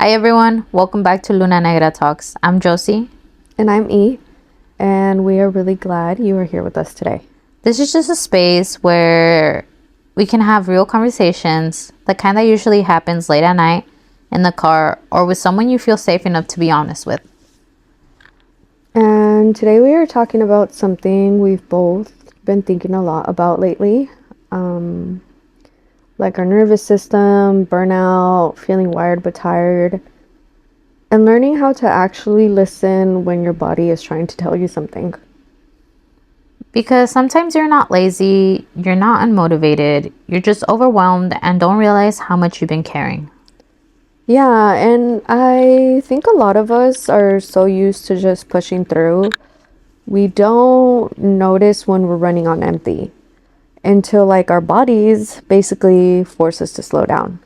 Hi everyone, welcome back to Luna Negra Talks. I'm Josie. And I'm E, and we are really glad you are here with us today. This is just a space where we can have real conversations, the kind that usually happens late at night, in the car, or with someone you feel safe enough to be honest with. And today we are talking about something we've both been thinking a lot about lately, like our nervous system, burnout, feeling wired but tired, and learning how to actually listen when your body is trying to tell you something. Because sometimes you're not lazy, you're not unmotivated, you're just overwhelmed and don't realize how much you've been carrying. Yeah, and I think a lot of us are so used to just pushing through, we don't notice when we're running on empty until like our bodies basically force us to slow down.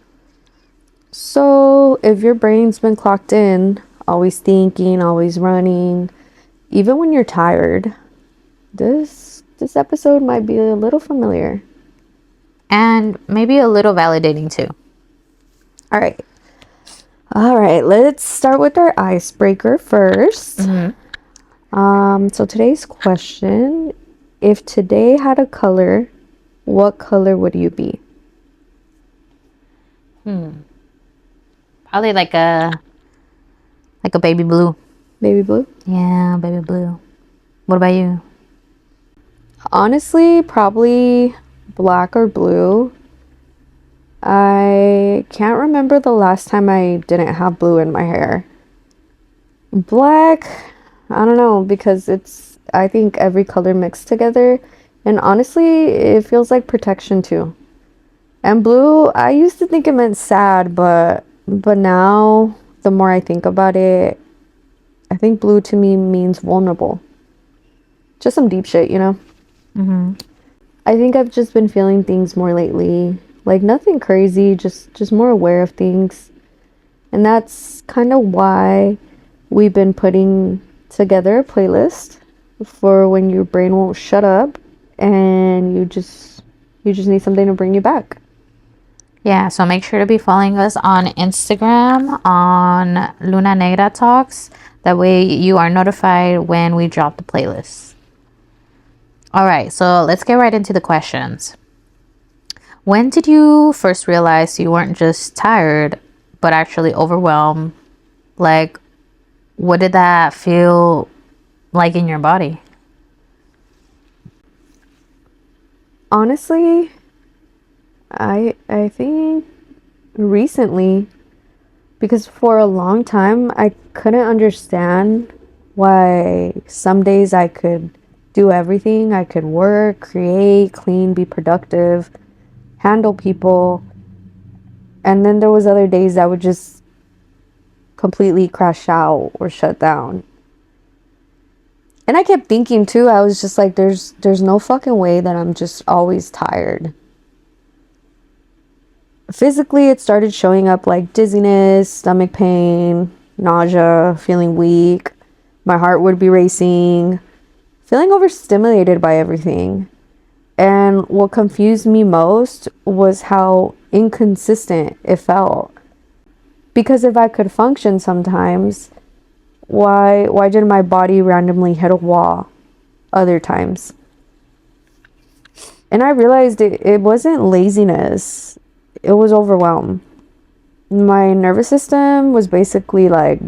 So if your brain's been clocked in, always thinking, always running, even when you're tired, this episode might be a little familiar. And maybe a little validating too. All right. All right, let's start with our icebreaker first. So today's question, if today had a color, what color would you be? Probably like a baby blue. Baby blue? Yeah, baby blue. What about you? Honestly, probably black or blue. I can't remember the last time I didn't have blue in my hair. Black, I don't know, because I think every color mixed together. And honestly, it feels like protection too. And blue, I used to think it meant sad, but now the more I think about it, I think blue to me means vulnerable. Just some deep shit, you know? I think I've just been feeling things more lately. Like nothing crazy, just more aware of things. And that's kind of why we've been putting together a playlist for when your brain won't shut up and you just need something to bring you back. Yeah, so make sure to be following us on Instagram on Luna Negra Talks. That way you are notified when we drop the playlist. All right, so let's get right into the questions. When did you first realize you weren't just tired, but actually overwhelmed? Like, what did that feel like in your body? Honestly, I think recently, because for a long time I couldn't understand why some days I could do everything. I could work, create, clean, be productive, handle people, and then there was other days that would just completely crash out or shut down. And I kept thinking too, I was just like, there's no fucking way that I'm just always tired. Physically, it started showing up like dizziness, stomach pain, nausea, feeling weak. My heart would be racing, feeling overstimulated by everything. And what confused me most was how inconsistent it felt. Because if I could function sometimes, why did my body randomly hit a wall other times? And I realized it wasn't laziness, it was overwhelm. My nervous system was basically like,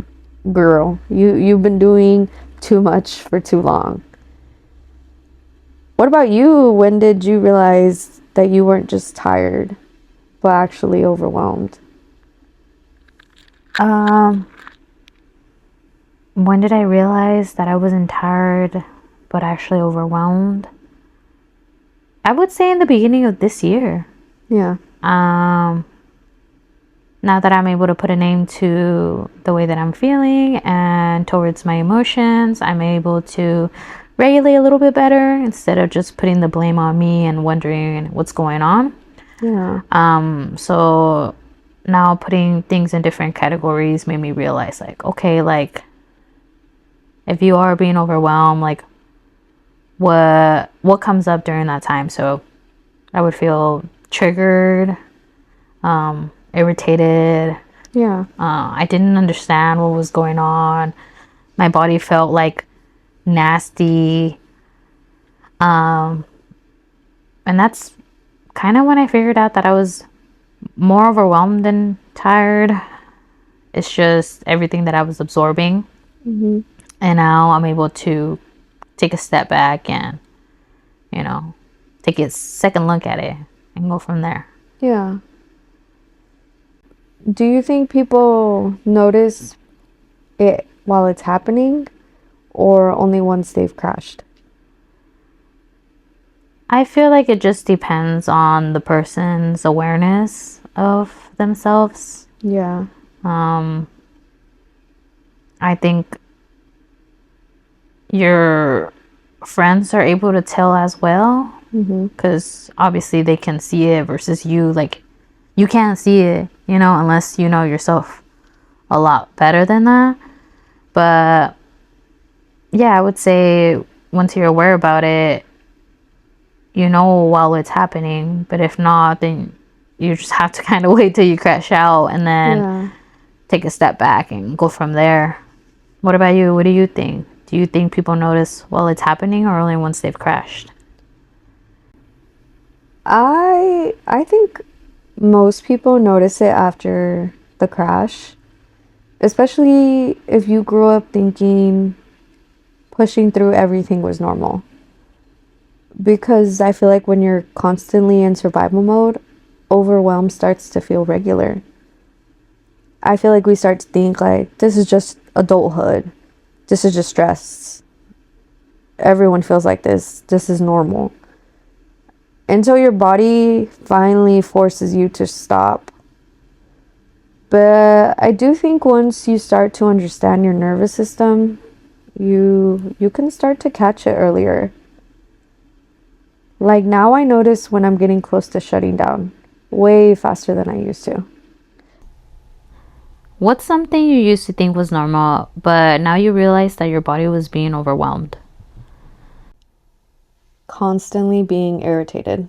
girl, you've been doing too much for too long. What about you? When did you realize that you weren't just tired, but actually overwhelmed? When did I realize that I wasn't tired, but actually overwhelmed? I would say in the beginning of this year. Yeah. Now that I'm able to put a name to the way that I'm feeling and towards my emotions, I'm able to regulate a little bit better instead of just putting the blame on me and wondering what's going on. Yeah. So now putting things in different categories made me realize like, okay, like if you are being overwhelmed, like what comes up during that time? So I would feel triggered, irritated, Yeah. I didn't understand what was going on. My body felt like nasty. And that's kind of when I figured out that I was more overwhelmed than tired. It's just everything that I was absorbing. Mm-hmm. And now I'm able to take a step back and, you know, take a second look at it and go from there. Yeah. Do you think people notice it while it's happening or only once they've crashed? I feel like it just depends on the person's awareness of themselves. Yeah. I think your friends are able to tell as well, because obviously they can see it versus you. Like, you can't see it, unless you know yourself a lot better than that. But yeah, I would say once you're aware about it, while it's happening. But if not, then you just have to kind of wait till you crash out and then Yeah. take a step back and go from there. What about you? What do you think? Do you think people notice while it's happening or only once they've crashed? I think most people notice it after the crash, especially if you grew up thinking pushing through everything was normal. Because I feel like when you're constantly in survival mode, overwhelm starts to feel regular. I feel like we start to think like this is just adulthood. This is just stress. Everyone feels like this. This is normal. Until your body finally forces you to stop. But I do think once you start to understand your nervous system, you can start to catch it earlier. Like now I notice when I'm getting close to shutting down way faster than I used to. What's something you used to think was normal, but now you realize that your body was being overwhelmed? Constantly being irritated.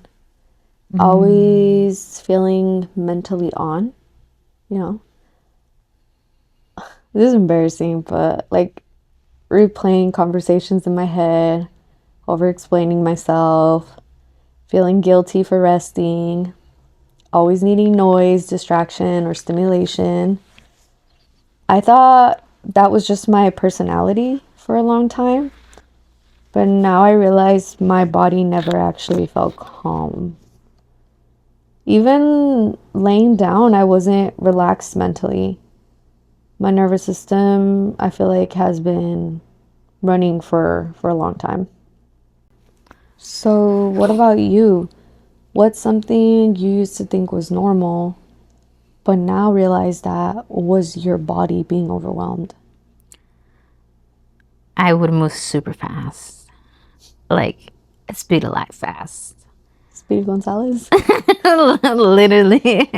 Always feeling mentally on, you know. This is embarrassing, but like replaying conversations in my head, over explaining myself, feeling guilty for resting, always needing noise, distraction, or stimulation. I thought that was just my personality for a long time, but now I realize my body never actually felt calm. Even laying down, I wasn't relaxed mentally. My nervous system, I feel like, has been running for a long time. So, what about you? What's something you used to think was normal, but now realize that was your body being overwhelmed? I would move super fast. Like, speed of light fast. Speedy Gonzalez? Literally.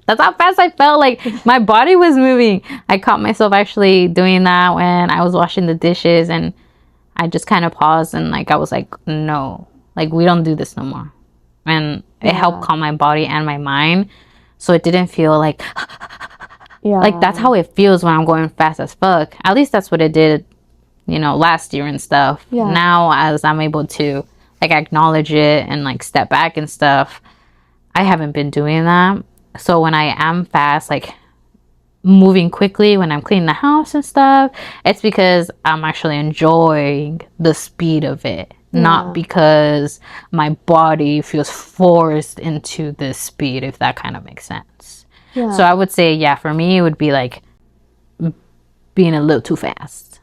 That's how fast I felt. Like, my body was moving. I caught myself actually doing that when I was washing the dishes, and I just kind of paused and like I was like, no, like we don't do this no more. And it helped calm my body and my mind. So it didn't feel like like that's how it feels when I'm going fast as fuck. At least that's what it did, last year and stuff. Yeah. Now as I'm able to like acknowledge it and like step back and stuff, I haven't been doing that. So when I am fast, like moving quickly when I'm cleaning the house and stuff, it's because I'm actually enjoying the speed of it, not because my body feels forced into this speed, if that kind of makes sense. So I would say, yeah, for me, it would be like being a little too fast,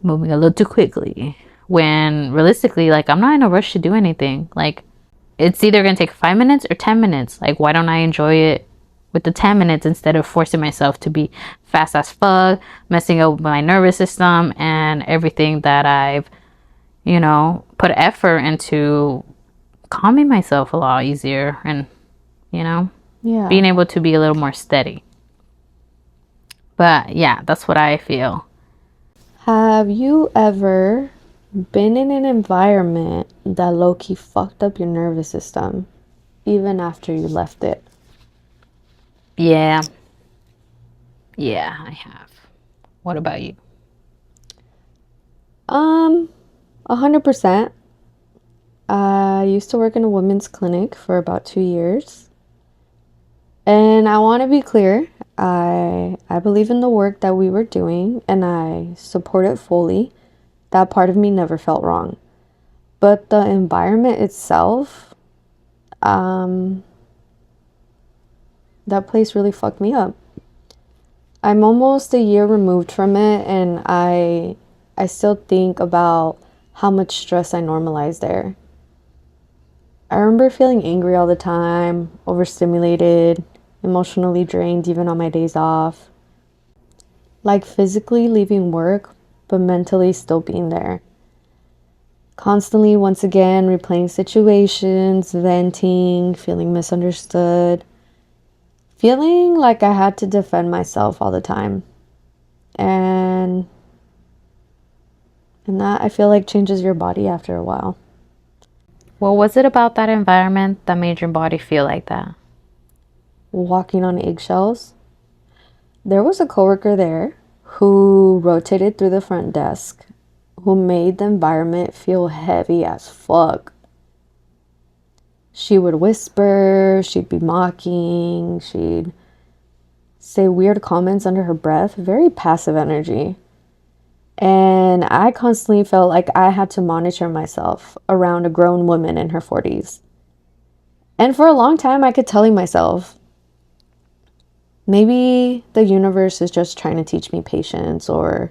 moving a little too quickly, when realistically, like, I'm not in a rush to do anything. Like, it's either gonna take 5 minutes or 10 minutes. Like, why don't I enjoy it with the 10 minutes instead of forcing myself to be fast as fuck, messing up my nervous system and everything that I've, put effort into calming myself a lot easier and, being able to be a little more steady. But yeah, that's what I feel. Have you ever been in an environment that low-key fucked up your nervous system even after you left it? Yeah. Yeah, I have. What about you? 100%. I used to work in a women's clinic for about 2 years. And I want to be clear, I believe in the work that we were doing and I support it fully. That part of me never felt wrong. But the environment itself, um, that place really fucked me up. I'm almost a year removed from it and I still think about how much stress I normalized there. I remember feeling angry all the time, overstimulated, emotionally drained even on my days off. Like physically leaving work, but mentally still being there. Constantly, once again, replaying situations, venting, feeling misunderstood, feeling like I had to defend myself all the time. And that I feel like changes your body after a while. What was it about that environment that made your body feel like that? Walking on eggshells. There was a coworker there who rotated through the front desk, who made the environment feel heavy as fuck. She would whisper, she'd be mocking, she'd say weird comments under her breath, very passive energy. And I constantly felt like I had to monitor myself around a grown woman in her 40s. And for a long time, I kept telling myself, maybe the universe is just trying to teach me patience, or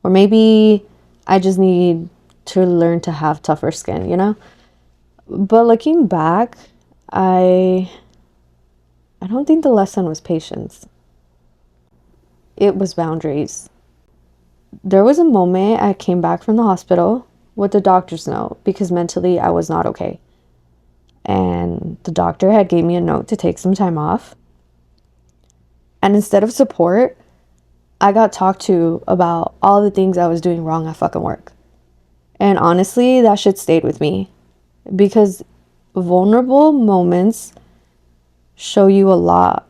maybe I just need to learn to have tougher skin, you know? But looking back, I don't think the lesson was patience. It was boundaries. There was a moment I came back from the hospital with the doctor's note because mentally I was not okay. And the doctor had gave me a note to take some time off. And instead of support, I got talked to about all the things I was doing wrong at fucking work. And honestly, that shit stayed with me because vulnerable moments show you a lot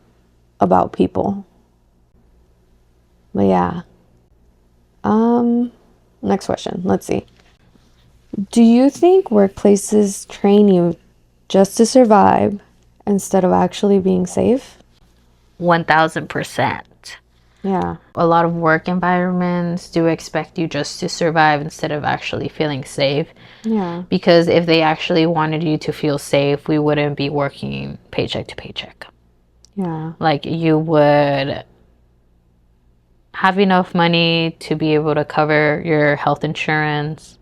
about people. But yeah. Next question. Let's see. Do you think workplaces train you just to survive instead of actually being safe? 1000%. Yeah. A lot of work environments do expect you just to survive instead of actually feeling safe. Yeah. Because if they actually wanted you to feel safe, we wouldn't be working paycheck to paycheck. Yeah. Like, you would have enough money to be able to cover your health insurance,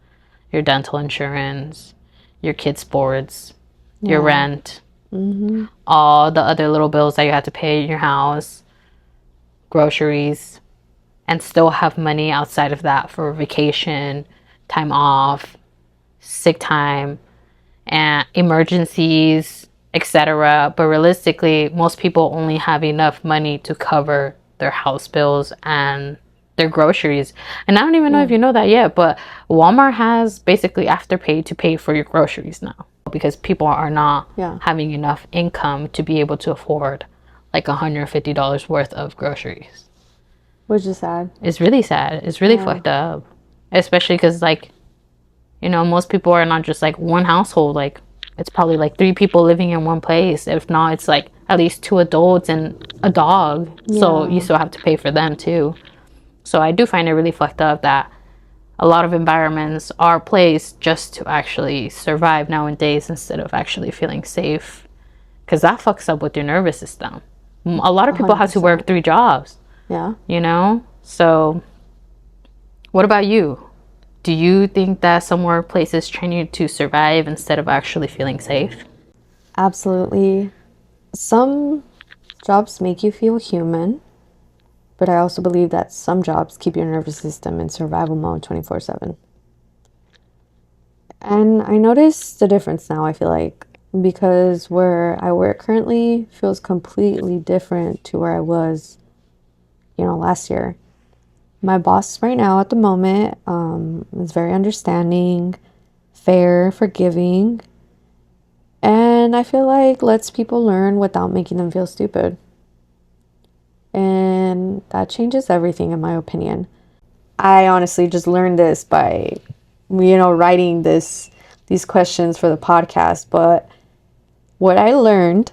your dental insurance, your kids' sports, your Yeah. rent, all the other little bills that you have to pay in your house, groceries, and still have money outside of that for vacation, time off, sick time, and emergencies, etc. But realistically, most people only have enough money to cover their house bills and their groceries. And I don't even know if you know that yet, but Walmart has basically Afterpay to pay for your groceries now because people are not having enough income to be able to afford like $150 worth of groceries. Which is sad. It's really sad. It's really fucked up. Especially because, like, you know, most people are not just like one household. Like, it's probably like 3 people living in one place. If not, it's like at least 2 adults and a dog. So you still have to pay for them too. So I do find it really fucked up that a lot of environments are placed just to actually survive nowadays instead of actually feeling safe. Because that fucks up with your nervous system. A lot of people have to work 3 jobs. Yeah. You know? So what about you? Do you think that some workplaces train you to survive instead of actually feeling safe? Absolutely. Some jobs make you feel human, but I also believe that some jobs keep your nervous system in survival mode 24/7. And I notice the difference now, I feel like, because where I work currently feels completely different to where I was, last year. My boss right now at the moment is very understanding, fair, forgiving, and I feel like lets people learn without making them feel stupid. And that changes everything, in my opinion. I honestly just learned this by, writing these questions for the podcast. But what I learned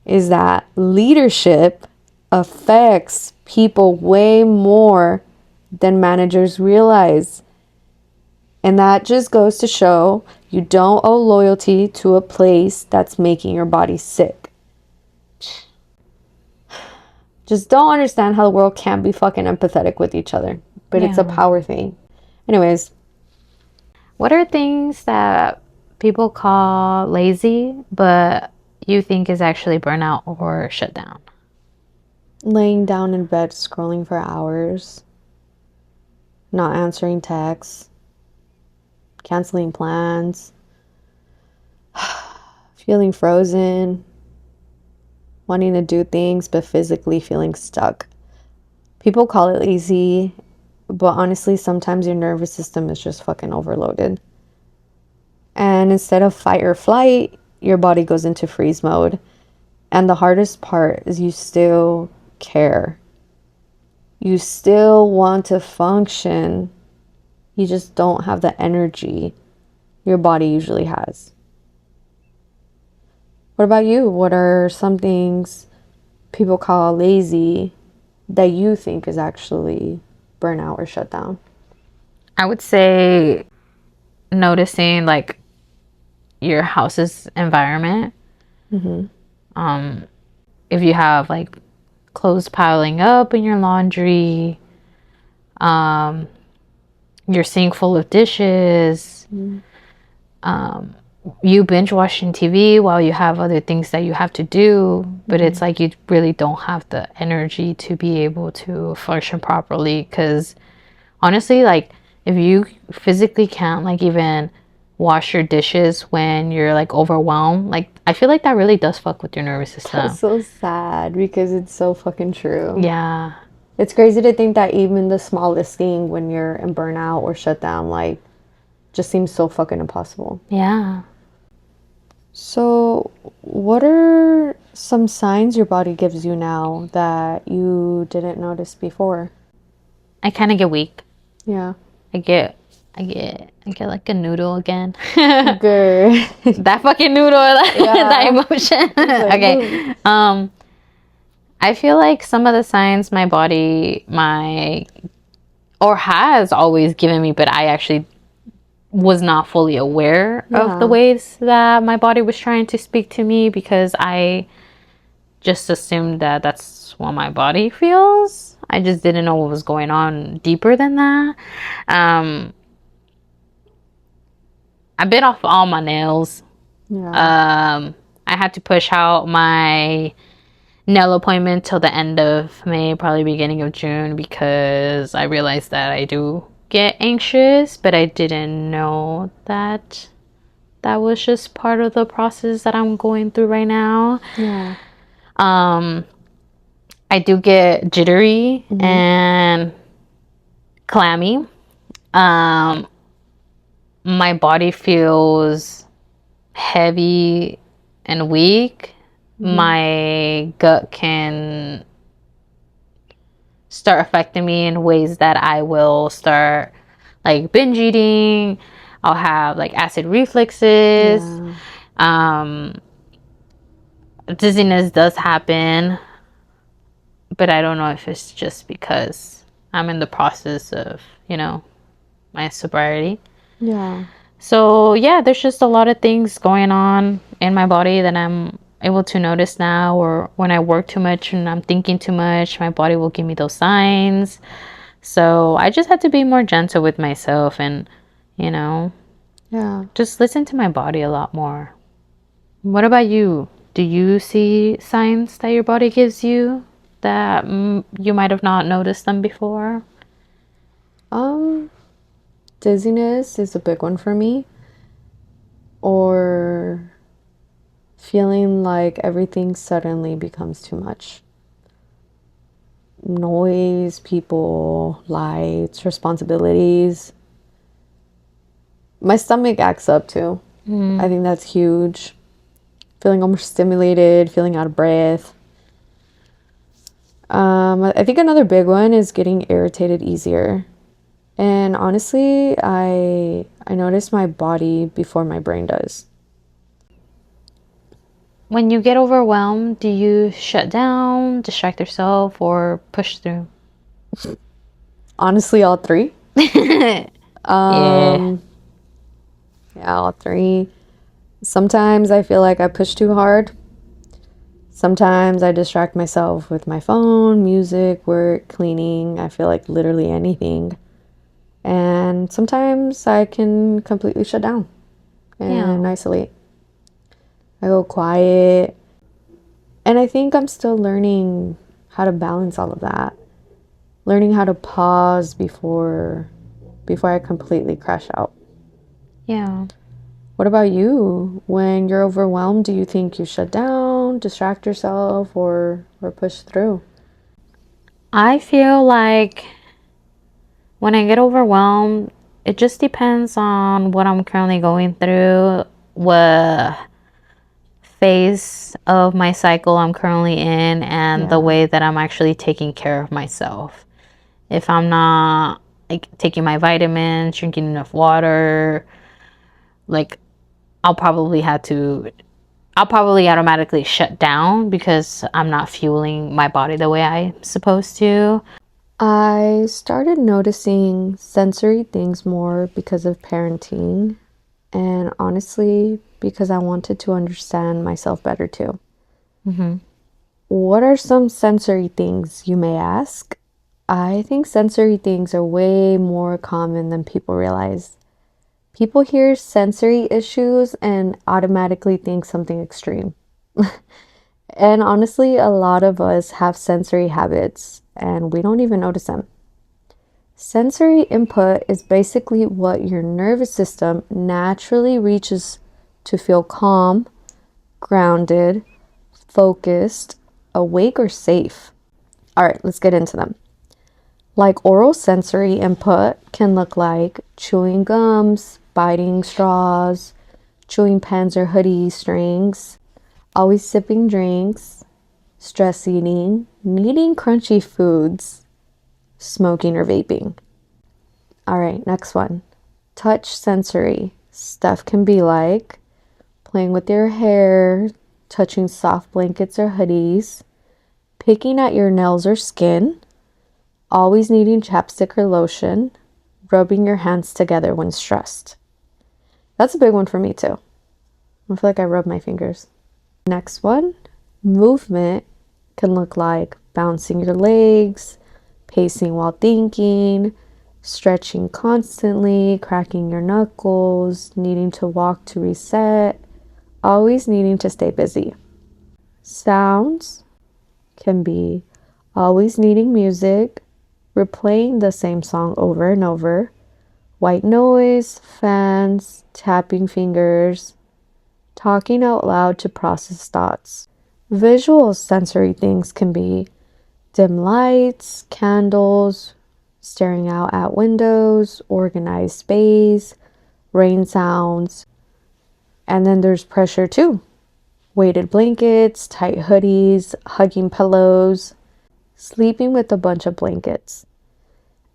is that leadership affects people way more than managers realize. And that just goes to show you don't owe loyalty to a place that's making your body sick. Just don't understand how the world can't be fucking empathetic with each other. But it's a power thing. Anyways. What are things that people call lazy, but you think is actually burnout or shutdown? Laying down in bed, scrolling for hours. Not answering texts. Canceling plans. Feeling frozen. Wanting to do things, but physically feeling stuck. People call it lazy, but honestly, sometimes your nervous system is just fucking overloaded. And instead of fight or flight, your body goes into freeze mode. And the hardest part is you still care. You still want to function. You just don't have the energy your body usually has. What about you? What are some things people call lazy that you think is actually burnout or shutdown? I would say noticing like your house's environment. If you have like clothes piling up in your laundry, your sink full of dishes, you binge watching TV while you have other things that you have to do, but it's like you really don't have the energy to be able to function properly. Because honestly, like if you physically can't like even wash your dishes when you're like overwhelmed, like I feel like that really does fuck with your nervous system. That's so sad because it's so fucking true. Yeah. It's crazy to think that even the smallest thing when you're in burnout or shut down, like, just seems so fucking impossible. Yeah. So, what are some signs your body gives you now that you didn't notice before? I kind of get weak. Yeah. I get like a noodle again. Good. That fucking noodle, that emotion. Like, Okay. I feel like some of the signs my body or has always given me, but I actually was not fully aware of the ways that my body was trying to speak to me, because I just assumed that that's what my body feels. I just didn't know what was going on deeper than that. I bit off all my nails. Yeah. I had to push out my nail appointment till the end of May, probably beginning of June, because I realized that I do get anxious, but I didn't know that that was just part of the process that I'm going through right now. Yeah. I do get jittery and clammy. My body feels heavy and weak. My gut can start affecting me in ways that I will start like binge eating. I'll have like acid reflexes. Dizziness does happen, but I don't know if it's just because I'm in the process of, my sobriety. Yeah. So yeah, there's just a lot of things going on in my body that I'm able to notice now, or when I work too much and I'm thinking too much, my body will give me those signs. So I just had to be more gentle with myself and, just listen to my body a lot more. What about you? Do you see signs that your body gives you that you might have not noticed them before? Dizziness is a big one for me. Or feeling like everything suddenly becomes too much. Noise, people, lights, responsibilities. My stomach acts up too. I think that's huge. Feeling overstimulated, feeling out of breath. I think another big one is getting irritated easier. And honestly, I notice my body before my brain does. When you get overwhelmed, do you shut down, distract yourself, or push through? Honestly, all three. Yeah. Um, yeah, all three. Sometimes I feel like I push too hard. Sometimes I distract myself with my phone, music, work, cleaning. I feel like literally anything. And sometimes I can completely shut down and Yeah. isolate. I go quiet. And I think I'm still learning how to balance all of that. Learning how to pause before I completely crash out. Yeah. What about you? When you're overwhelmed, do you think you shut down, distract yourself, or push through? I feel like when I get overwhelmed, it just depends on what I'm currently going through, what phase of my cycle I'm currently in, and the Yeah. way that I'm actually taking care of myself. If I'm not like taking my vitamins, drinking enough water, like I'll probably have to I'll probably automatically shut down because I'm not fueling my body the way I'm supposed to. I started noticing sensory things more because of parenting, and honestly, because I wanted to understand myself better too. Hmm. What are some sensory things, you may ask? I think sensory things are way more common than people realize. People hear sensory issues and automatically think something extreme. And honestly, a lot of us have sensory habits and we don't even notice them. Sensory input is basically what your nervous system naturally reaches to feel calm, grounded, focused, awake, or safe. All right, let's get into them. Like oral sensory input can look like chewing gums, biting straws, chewing pens or hoodie strings, always sipping drinks, stress eating, needing crunchy foods, smoking or vaping. All right, next one. Touch sensory. Stuff can be like playing with your hair, touching soft blankets or hoodies, picking at your nails or skin, always needing chapstick or lotion, rubbing your hands together when stressed. That's a big one for me too. I feel like I rub my fingers. Next one, movement can look like bouncing your legs, pacing while thinking, stretching constantly, cracking your knuckles, needing to walk to reset, always needing to stay busy. Sounds can be always needing music, replaying the same song over and over, white noise, fans, tapping fingers, talking out loud to process thoughts. Visual sensory things can be dim lights, candles, staring out at windows, organized space, rain sounds. And then there's pressure too. Weighted blankets, tight hoodies, hugging pillows, sleeping with a bunch of blankets.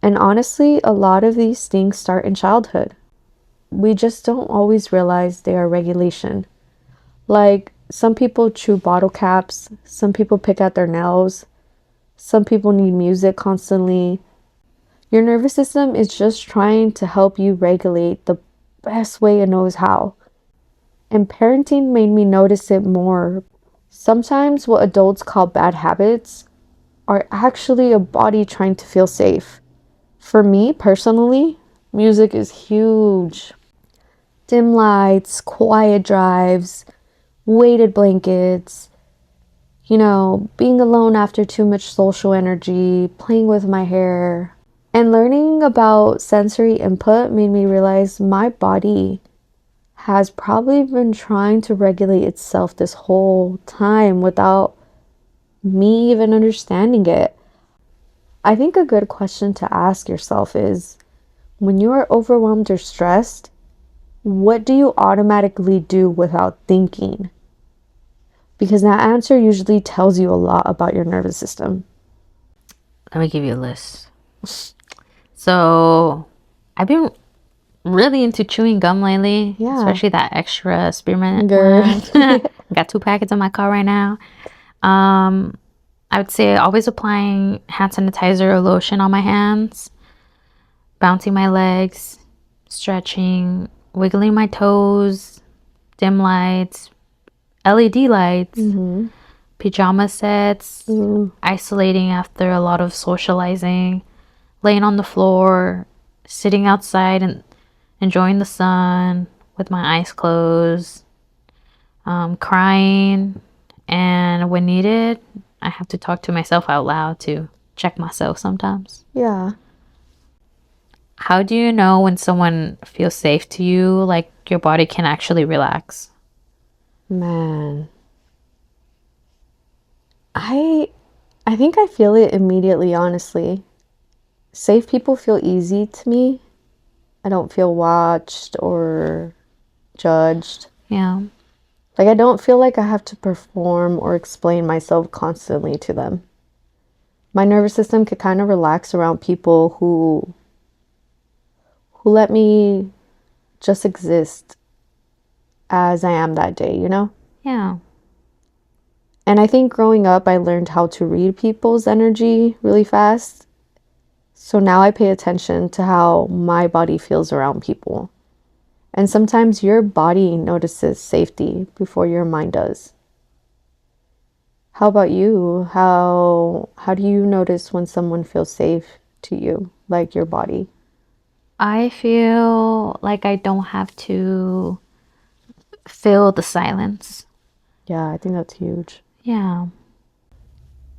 And honestly, a lot of these things start in childhood. We just don't always realize they are regulation. Like, some people chew bottle caps, some people pick at their nails, some people need music constantly. Your nervous system is just trying to help you regulate the best way it knows how. And parenting made me notice it more. Sometimes what adults call bad habits are actually a body trying to feel safe. For me personally, music is huge. Dim lights, quiet drives, weighted blankets, being alone after too much social energy, playing with my hair. And learning about sensory input made me realize my body has probably been trying to regulate itself this whole time without me even understanding it. I think a good question to ask yourself is, when you are overwhelmed or stressed, what do you automatically do without thinking? Because that answer usually tells you a lot about your nervous system. Let me give you a list. So, I've been really into chewing gum lately, Yeah. especially that extra spearmint Girl. one. Got 2 packets in my car right now. I would say always applying hand sanitizer or lotion on my hands, bouncing my legs, stretching, wiggling my toes, dim lights, LED lights, pajama sets, isolating after a lot of socializing, laying on the floor, sitting outside and enjoying the sun with my eyes closed, crying, and when needed, I have to talk to myself out loud to check myself sometimes. Yeah. How do you know when someone feels safe to you, like your body can actually relax? Man. I think I feel it immediately, honestly. Safe people feel easy to me. I don't feel watched or judged. Yeah. Like, I don't feel like I have to perform or explain myself constantly to them. My nervous system could kind of relax around people who let me just exist as I am that day, you know? Yeah. And I think growing up, I learned how to read people's energy really fast. So now I pay attention to how my body feels around people. And sometimes your body notices safety before your mind does. How about you? How do you notice when someone feels safe to you, like your body? I feel like I don't have to feel the silence. Yeah, I think that's huge. Yeah.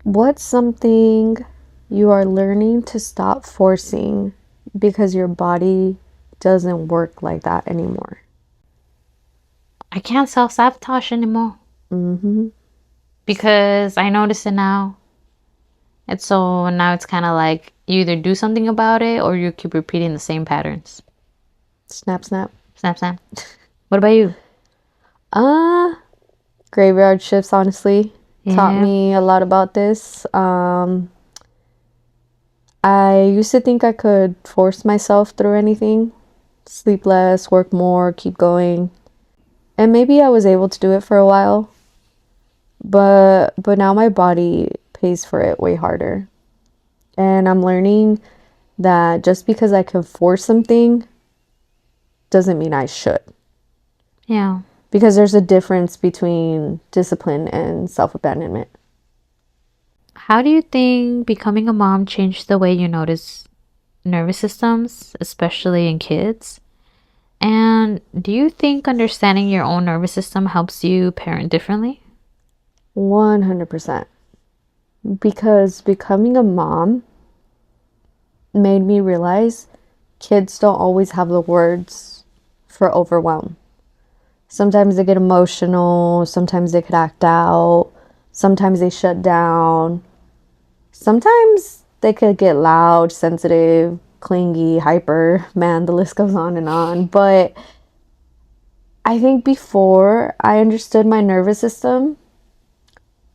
What's something you are learning to stop forcing because your body doesn't work like that anymore? I can't self-sabotage anymore because I notice it now. And so now it's kind of like you either do something about it or you keep repeating the same patterns. Snap, snap. Snap, snap. What about you? Graveyard shifts, honestly, taught Yeah. me a lot about this. I used to think I could force myself through anything, sleep less, work more, keep going. And maybe I was able to do it for a while, but now my body pays for it way harder. And I'm learning that just because I can force something doesn't mean I should. Yeah. Because there's a difference between discipline and self-abandonment. How do you think becoming a mom changed the way you notice nervous systems, especially in kids? And do you think understanding your own nervous system helps you parent differently? 100%. Because becoming a mom made me realize kids don't always have the words for overwhelm. Sometimes they get emotional, sometimes they could act out, sometimes they shut down. Sometimes they could get loud, sensitive, clingy, hyper. Man, the list goes on and on. But I think before I understood my nervous system,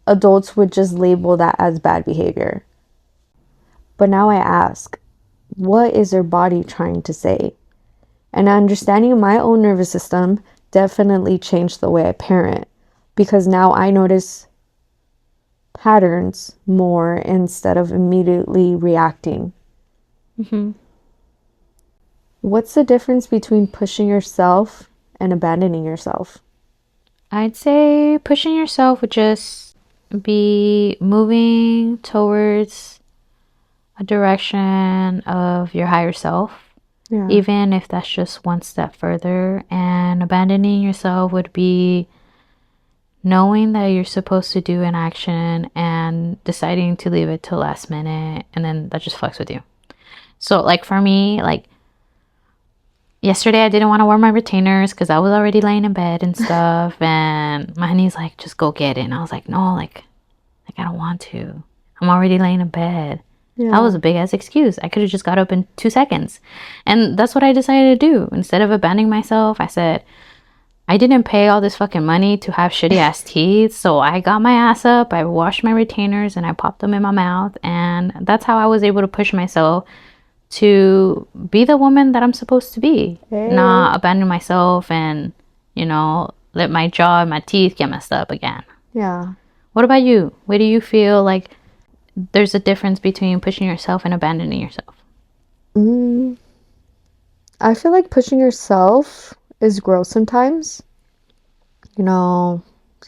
adults would just label that as bad behavior. But now I ask, what is their body trying to say? And understanding my own nervous system definitely changed the way I parent, because now I notice patterns more instead of immediately reacting. What's the difference between pushing yourself and abandoning yourself? I'd say pushing yourself would just be moving towards a direction of your higher self, Yeah. even if that's just one step further. And abandoning yourself would be knowing that you're supposed to do an action and deciding to leave it till last minute, and then that just fucks with you. So, like for me, like yesterday I didn't want to wear my retainers because I was already laying in bed and stuff, and my honey's like, just go get it. And I was like, no, like I don't want to. I'm already laying in bed. Yeah. That was a big ass excuse. I could have just got up in 2 seconds. And that's what I decided to do. Instead of abandoning myself, I said, I didn't pay all this fucking money to have shitty ass teeth, so I got my ass up, I washed my retainers, and I popped them in my mouth, and that's how I was able to push myself to be the woman that I'm supposed to be. Not abandon myself and, let my jaw and my teeth get messed up again. Yeah. What about you? Where do you feel like there's a difference between pushing yourself and abandoning yourself? I feel like pushing yourself is gross sometimes. The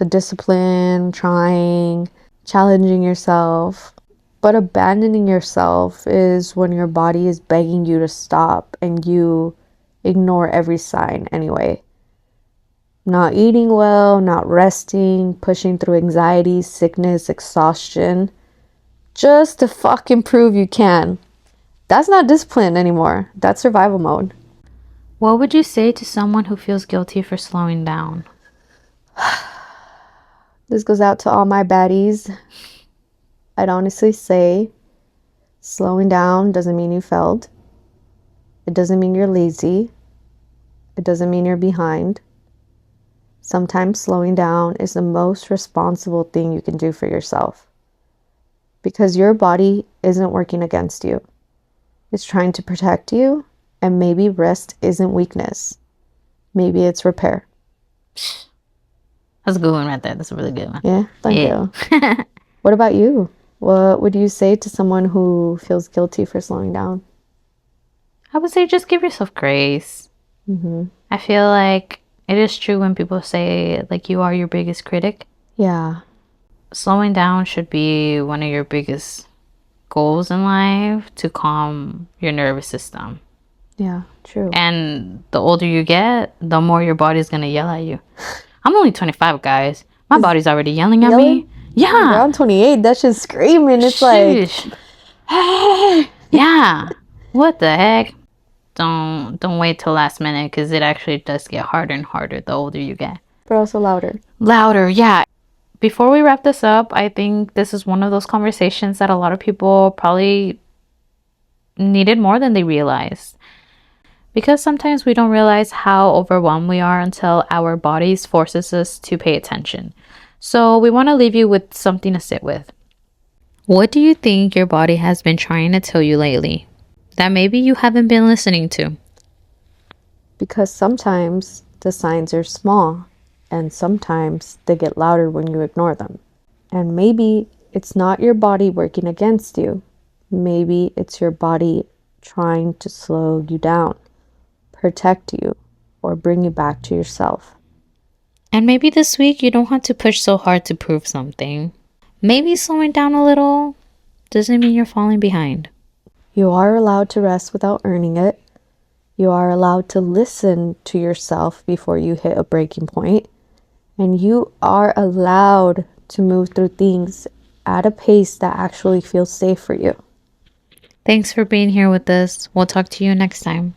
discipline, trying, challenging yourself. But abandoning yourself is when your body is begging you to stop and you ignore every sign anyway. Not eating well, not resting, pushing through anxiety, sickness, exhaustion, just to fucking prove you can. That's not discipline anymore. That's survival mode. What would you say to someone who feels guilty for slowing down? This goes out to all my baddies. I'd honestly say slowing down doesn't mean you failed. It doesn't mean you're lazy. It doesn't mean you're behind. Sometimes slowing down is the most responsible thing you can do for yourself. Because your body isn't working against you. It's trying to protect you, and maybe rest isn't weakness. Maybe it's repair. That's a good one right there. That's a really good one. Yeah, thank you. What about you? What would you say to someone who feels guilty for slowing down? I would say just give yourself grace. I feel like it is true when people say, like, you are your biggest critic. Yeah. Slowing down should be one of your biggest goals in life, to calm your nervous system. Yeah, true. And the older you get, the more your body's going to yell at you. I'm only 25, guys. My body's already yelling at me. Yeah. I'm 28. That's just screaming. It's Sheesh. like, hey. Yeah. What the heck? Don't wait till last minute, because it actually does get harder and harder the older you get. But also louder. Louder, yeah. Before we wrap this up, I think this is one of those conversations that a lot of people probably needed more than they realized. Because sometimes we don't realize how overwhelmed we are until our bodies forces us to pay attention. So we want to leave you with something to sit with. What do you think your body has been trying to tell you lately that maybe you haven't been listening to? Because sometimes the signs are small, and sometimes they get louder when you ignore them. And maybe it's not your body working against you. Maybe it's your body trying to slow you down, protect you, or bring you back to yourself. And maybe this week you don't have to push so hard to prove something. Maybe slowing down a little doesn't mean you're falling behind. You are allowed to rest without earning it. You are allowed to listen to yourself before you hit a breaking point. And you are allowed to move through things at a pace that actually feels safe for you. Thanks for being here with us. We'll talk to you next time.